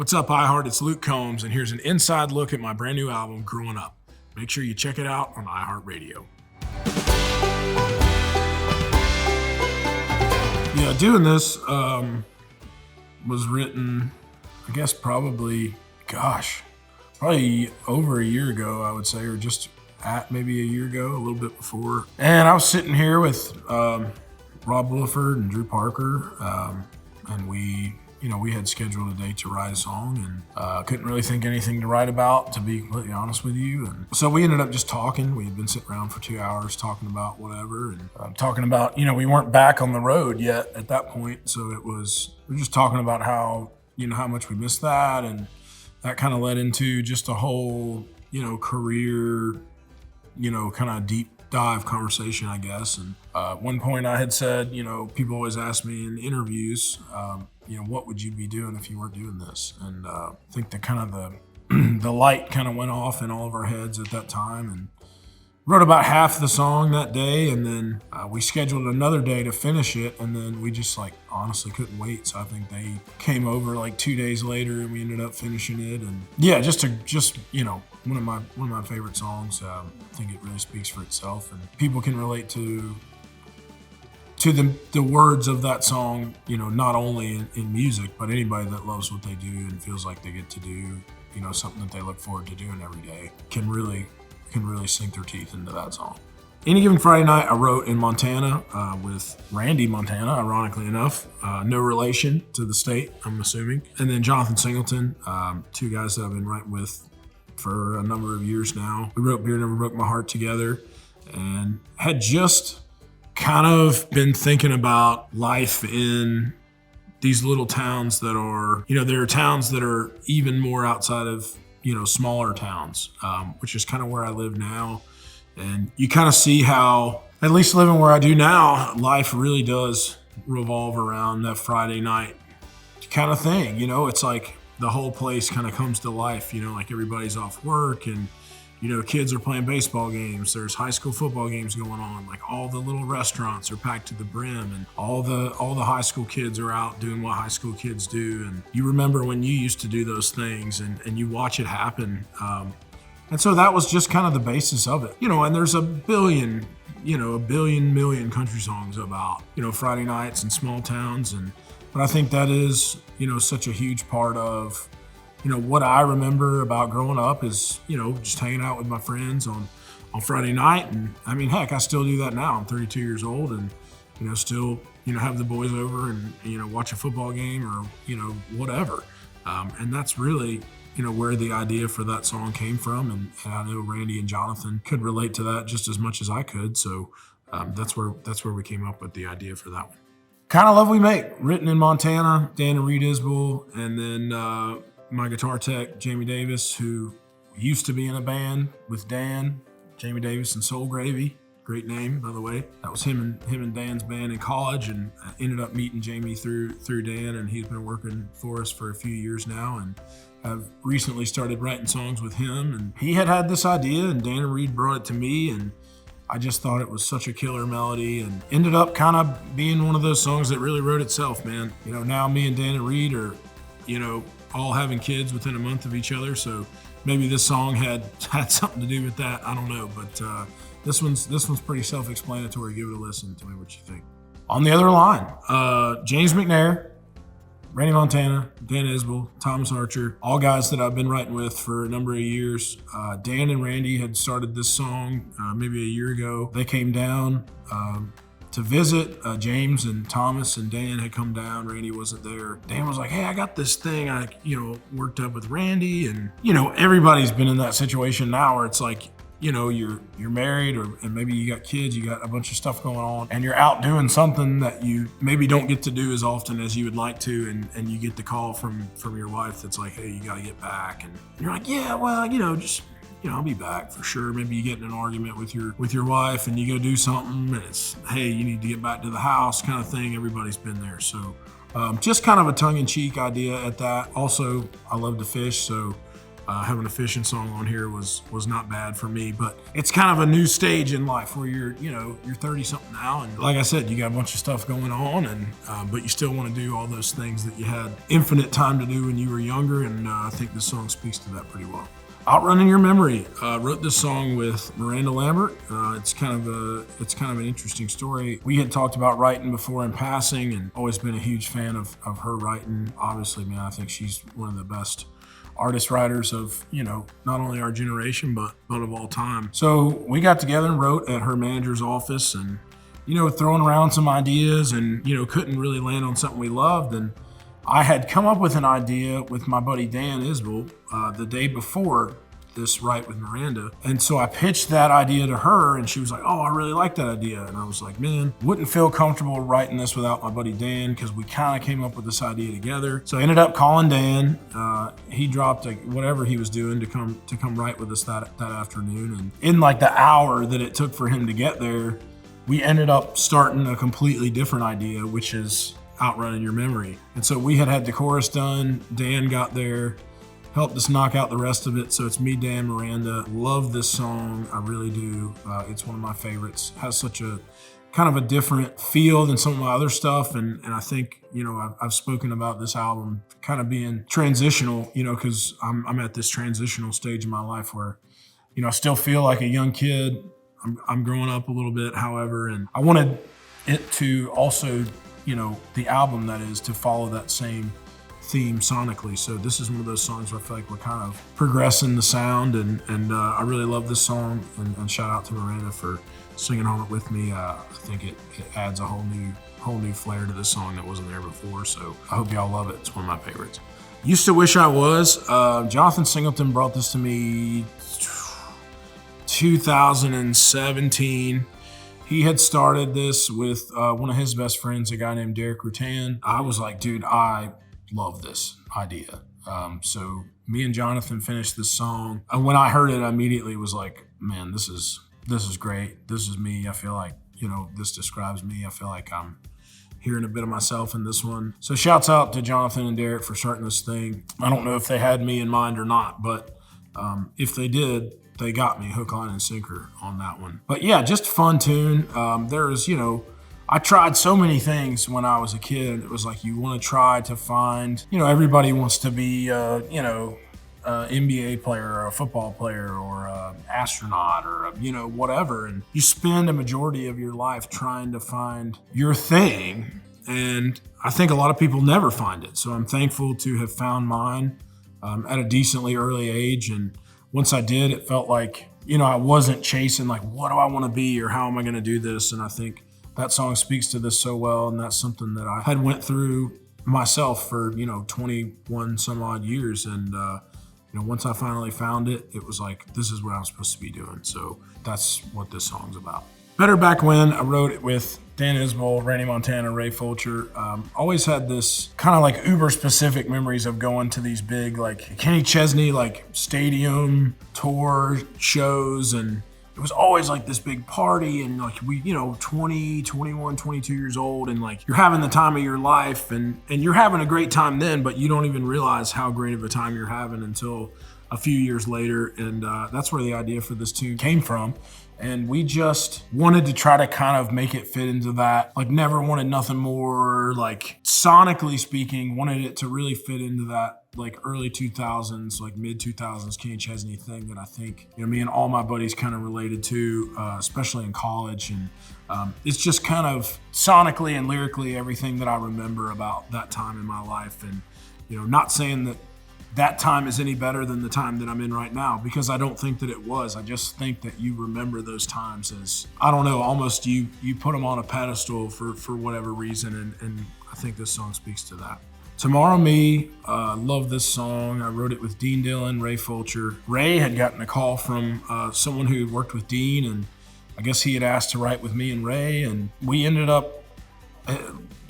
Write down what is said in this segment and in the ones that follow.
What's up, iHeart? It's Luke Combs, and here's an inside look at my brand new album, Growin Up. Make sure you check it out on iHeartRadio. Yeah, doing this was written, I guess probably over a year ago, I would say, or just at maybe a year ago, a little bit before. And I was sitting here with Rob Williford and Drew Parker, and we had scheduled a date to write a song, and couldn't really think anything to write about, to be completely honest with you. And so we ended up just talking. We had been sitting around for 2 hours talking about whatever, and talking about, we weren't back on the road yet at that point. So we were just talking about how much we missed that. And that kind of led into just a whole, career, kind of deep dive conversation, I guess. And at one point I had said, people always ask me in interviews, what would you be doing if you weren't doing this? And I think the light kind of went off in all of our heads at that time, and wrote about half the song that day. And then we scheduled another day to finish it. And then we just honestly couldn't wait. So I think they came over 2 days later, and we ended up finishing it. And yeah, just one of my favorite songs. I think it really speaks for itself, and people can relate to the words of that song, not only in music, but anybody that loves what they do and feels like they get to do, something that they look forward to doing every day can really sink their teeth into that song. Any Given Friday Night, I wrote in Montana with Randy Montana, ironically enough, no relation to the state, I'm assuming. And then Jonathan Singleton, two guys that I've been writing with for a number of years now. We wrote Beer Never Broke My Heart together, and had just kind of been thinking about life in these little towns that are, there are towns that are even more outside of, smaller towns, which is kind of where I live now. And you kind of see how, at least living where I do now, life really does revolve around that Friday night kind of thing. It's like the whole place kind of comes to life, everybody's off work, and kids are playing baseball games. There's high school football games going on. All the little restaurants are packed to the brim, and all the high school kids are out doing what high school kids do. And you remember when you used to do those things, and you watch it happen. And so that was just kind of the basis of it. And there's a billion country songs about, Friday nights and small towns. But I think that is, such a huge part of, what I remember about growing up is, just hanging out with my friends on Friday night. And I mean, heck, I still do that now. I'm 32 years old, and, still, have the boys over and, watch a football game or, whatever. And that's really, where the idea for that song came from. And I know Randy and Jonathan could relate to that just as much as I could. So that's where we came up with the idea for that one. Kind of Love We Make, written in Montana, Dan and Reed Isbell, and then my guitar tech, Jamie Davis, who used to be in a band with Dan, Jamie Davis and Soul Gravy. Great name, by the way. That was him and Dan's band in college, and I ended up meeting Jamie through Dan, and he's been working for us for a few years now, and I've recently started writing songs with him. And he had this idea, and Dan and Reed brought it to me, and I just thought it was such a killer melody, and ended up kind of being one of those songs that really wrote itself, man. Now me and Dan and Reed are, all having kids within a month of each other, so maybe this song had something to do with that. I don't know, but this one's pretty self-explanatory. Give it a listen. Tell me what you think. On the other line, James McNair, Randy Montana, Dan Isbell, Thomas Archer, all guys that I've been writing with for a number of years. Dan and Randy had started this song maybe a year ago. They came down to visit. James and Thomas and Dan had come down. Randy wasn't there. Dan was like, hey, I got this thing I worked up with Randy. And everybody's been in that situation now where it's like, you're married, and maybe you got kids, you got a bunch of stuff going on, and you're out doing something that you maybe don't get to do as often as you would like to, and you get the call from your wife that's like, hey, you got to get back. And you're like, yeah, well, I'll be back for sure. Maybe you get in an argument with your wife, and you go do something, and it's, hey, you need to get back to the house kind of thing. Everybody's been there. So just kind of a tongue-in-cheek idea at that. Also, I love to fish, so Having a fishing song on here was not bad for me, but it's kind of a new stage in life where you're 30 something now, and like I said, you got a bunch of stuff going on, and but you still want to do all those things that you had infinite time to do when you were younger, and I think this song speaks to that pretty well. Outrunning Your Memory. Wrote this song with Miranda Lambert. It's kind of an interesting story. We had talked about writing before in passing, and always been a huge fan of her writing. Obviously, man, I think she's one of the best artist writers of, not only our generation, but of all time. So we got together and wrote at her manager's office, and, throwing around some ideas, and, couldn't really land on something we loved. And I had come up with an idea with my buddy Dan Isbell the day before this write with Miranda. And so I pitched that idea to her, and she was like, oh, I really like that idea. And I was like, man, wouldn't feel comfortable writing this without my buddy Dan, because we kind of came up with this idea together. So I ended up calling Dan. He dropped whatever he was doing to come write with us that afternoon. And in like the hour that it took for him to get there, we ended up starting a completely different idea, which is Outrunning Your Memory. And so we had the chorus done. Dan got there, helped us knock out the rest of it. So it's me, Dan, Miranda. Love this song. I really do. It's one of my favorites. Has such a kind of a different feel than some of my other stuff. And I think, I've spoken about this album kind of being transitional, because I'm at this transitional stage in my life where, I still feel like a young kid. I'm growing up a little bit, however, and I wanted it to also, the album that is, to follow that same theme sonically. So this is one of those songs where I feel like we're kind of progressing the sound, and I really love this song, and shout out to Miranda for singing on it with me. I think it adds a whole new flair to this song that wasn't there before. So I hope y'all love it. It's one of my favorites. Used to Wish I Was. Jonathan Singleton brought this to me 2017. He had started this with one of his best friends, a guy named Derek Rutan. I was like, dude, I love this idea. So me and Jonathan finished this song. And when I heard it, I immediately was like, man, this is great. This is me. I feel like, this describes me. I feel like I'm hearing a bit of myself in this one. So shouts out to Jonathan and Derek for starting this thing. I don't know if they had me in mind or not, but if they did, they got me hook, line, and sinker on that one. But yeah, just a fun tune. There's, I tried so many things when I was a kid. It was like you want to try to find, everybody wants to be, NBA player or a football player or an astronaut or, whatever. And you spend a majority of your life trying to find your thing. And I think a lot of people never find it. So I'm thankful to have found mine at a decently early age. And once I did, it felt like, I wasn't chasing like, what do I want to be or how am I going to do this? And I think that song speaks to this so well. And that's something that I had went through myself for, 21 some odd years. And, once I finally found it, it was like, this is what I'm supposed to be doing. So that's what this song's about. Better Back When. I wrote it with Dan Isbell, Randy Montana, Ray Fulcher. Always had this kind of like uber specific memories of going to these big like Kenny Chesney like stadium tour shows, and it was always like this big party, and like we 20, 21, 22 years old, and like you're having the time of your life, and you're having a great time then, but you don't even realize how great of a time you're having until a few years later. And that's where the idea for this tune came from. And we just wanted to try to kind of make it fit into that. Like never wanted nothing more, like sonically speaking, wanted it to really fit into that like early 2000s, like mid 2000s Kenny Chesney thing that I think, me and all my buddies kind of related to, especially in college. And it's just kind of sonically and lyrically everything that I remember about that time in my life. And, not saying that time is any better than the time that I'm in right now, because I don't think that it was. I just think that you remember those times as, I don't know, almost you put them on a pedestal for whatever reason, and I think this song speaks to that. Tomorrow Me, love this song. I wrote it with Dean Dillon, Ray Fulcher. Ray had gotten a call from someone who worked with Dean, and I guess he had asked to write with me and Ray, and we ended up,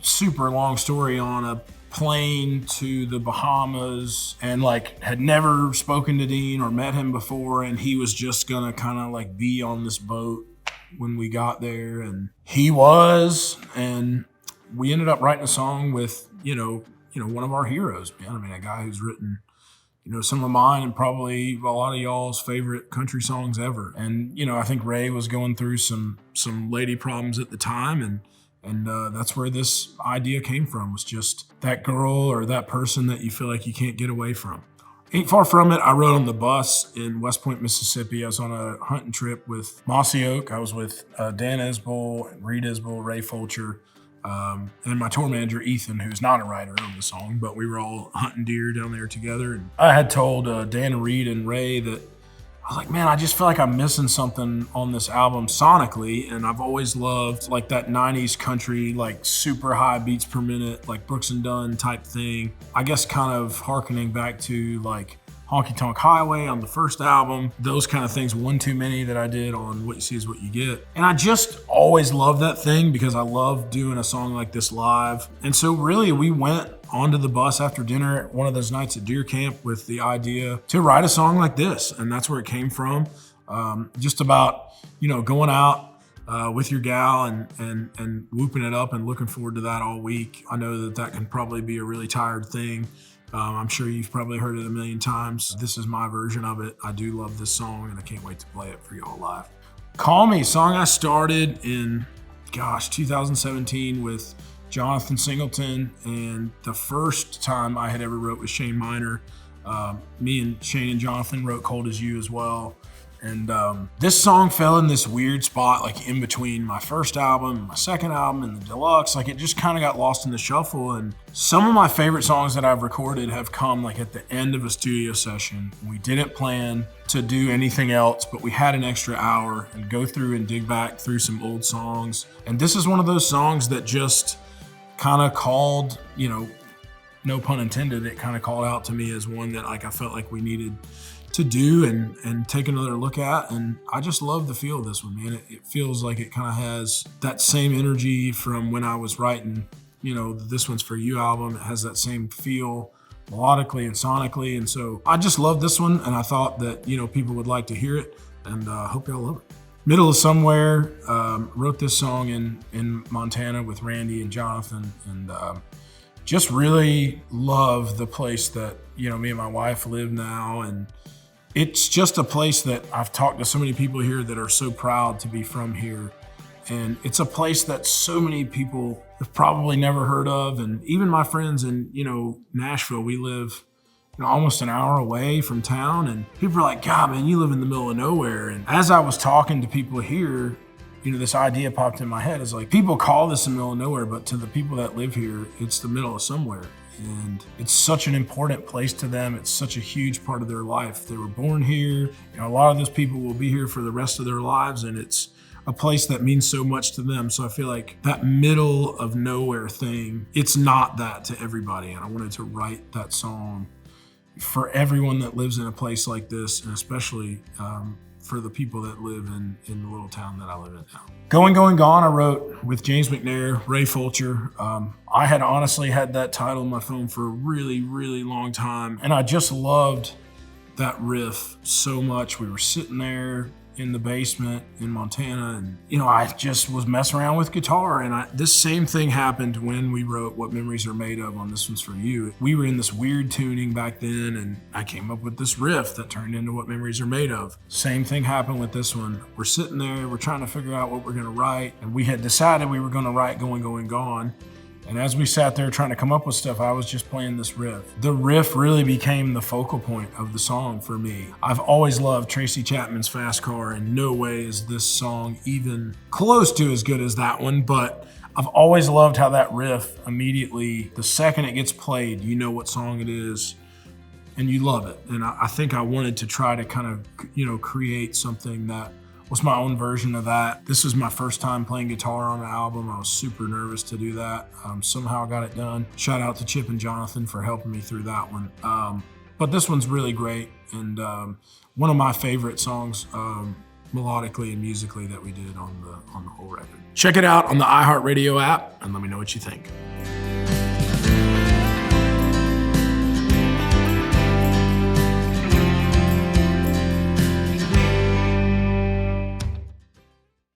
super long story, on a plane to the Bahamas, and like had never spoken to Dean or met him before, and he was just gonna kind of like be on this boat when we got there, and he was, and we ended up writing a song with one of our heroes, man. I mean, a guy who's written some of mine and probably a lot of y'all's favorite country songs ever. And, I think Ray was going through some lady problems at the time. And that's where this idea came from, was just that girl or that person that you feel like you can't get away from. Ain't far from it. I rode on the bus in West Point, Mississippi. I was on a hunting trip with Mossy Oak. I was with Dan Isbell, Reed Isbell, Ray Fulcher, and my tour manager, Ethan, who's not a writer on the song, but we were all hunting deer down there together. And I had told Dan, Reed, and Ray that I was like, man, I just feel like I'm missing something on this album sonically. And I've always loved like that 90s country, like super high beats per minute, like Brooks and Dunn type thing. I guess kind of hearkening back to like Honky Tonk Highway on the first album, those kind of things, One Too Many that I did on What You See Is What You Get. And I just always loved that thing because I love doing a song like this live. And so really we went onto the bus after dinner one of those nights at deer camp with the idea to write a song like this. And that's where it came from. Just about, going out with your gal and whooping it up and looking forward to that all week. I know that can probably be a really tired thing. I'm sure you've probably heard it a million times. This is my version of it. I do love this song and I can't wait to play it for y'all live. Call Me, song I started in, 2017 with Jonathan Singleton, and the first time I had ever wrote with Shane Miner. Me and Shane and Jonathan wrote Cold As You as well. And this song fell in this weird spot, like in between my first album and my second album and the deluxe. Like it just kind of got lost in the shuffle. And some of my favorite songs that I've recorded have come like at the end of a studio session. We didn't plan to do anything else, but we had an extra hour and go through and dig back through some old songs. And this is one of those songs that just kind of called, no pun intended, it kind of called out to me as one that like I felt like we needed to do and take another look at. And I just love the feel of this one, man. It feels like it kind of has that same energy from when I was writing, This One's For You album. It has that same feel melodically and sonically. And so I just love this one. And I thought that, people would like to hear it, and hope y'all love it. Middle of Somewhere, wrote this song in Montana with Randy and Jonathan, and just really love the place that, me and my wife live now. And it's just a place that I've talked to so many people here that are so proud to be from here. And it's a place that so many people have probably never heard of. And even my friends in, Nashville, we live almost an hour away from town. And people are like, God, man, you live in the middle of nowhere. And as I was talking to people here, this idea popped in my head. It's like, people call this the middle of nowhere, but to the people that live here, it's the middle of somewhere. And it's such an important place to them. It's such a huge part of their life. They were born here. A lot of those people will be here for the rest of their lives, and it's a place that means so much to them. So I feel like that middle of nowhere thing, it's not that to everybody. And I wanted to write that song for everyone that lives in a place like this, and especially for the people that live in the little town that I live in now. Going, Gone, I wrote with James McNair, Ray Fulcher. I had honestly had that title in my phone for a really, really long time. And I just loved that riff so much. We were sitting there in the basement in Montana, and I just was messing around with guitar, and this same thing happened when we wrote What Memories Are Made Of on This One's For You. We were in this weird tuning back then, and I came up with this riff that turned into What Memories Are Made Of. Same thing happened with this one. We're sitting there, we're trying to figure out what we're gonna write, and we had decided we were gonna write Going, Gone. And as we sat there trying to come up with stuff, I was just playing this riff. The riff really became the focal point of the song for me. I've always loved Tracy Chapman's Fast Car, and no way is this song even close to as good as that one, but I've always loved how that riff immediately, the second it gets played, you know what song it is, and you love it. And I think I wanted to try to kind of, create something that was my own version of that. This was my first time playing guitar on an album. I was super nervous to do that. Somehow I got it done. Shout out to Chip and Jonathan for helping me through that one. But this one's really great, and one of my favorite songs melodically and musically that we did on the whole record. Check it out on the iHeartRadio app and let me know what you think.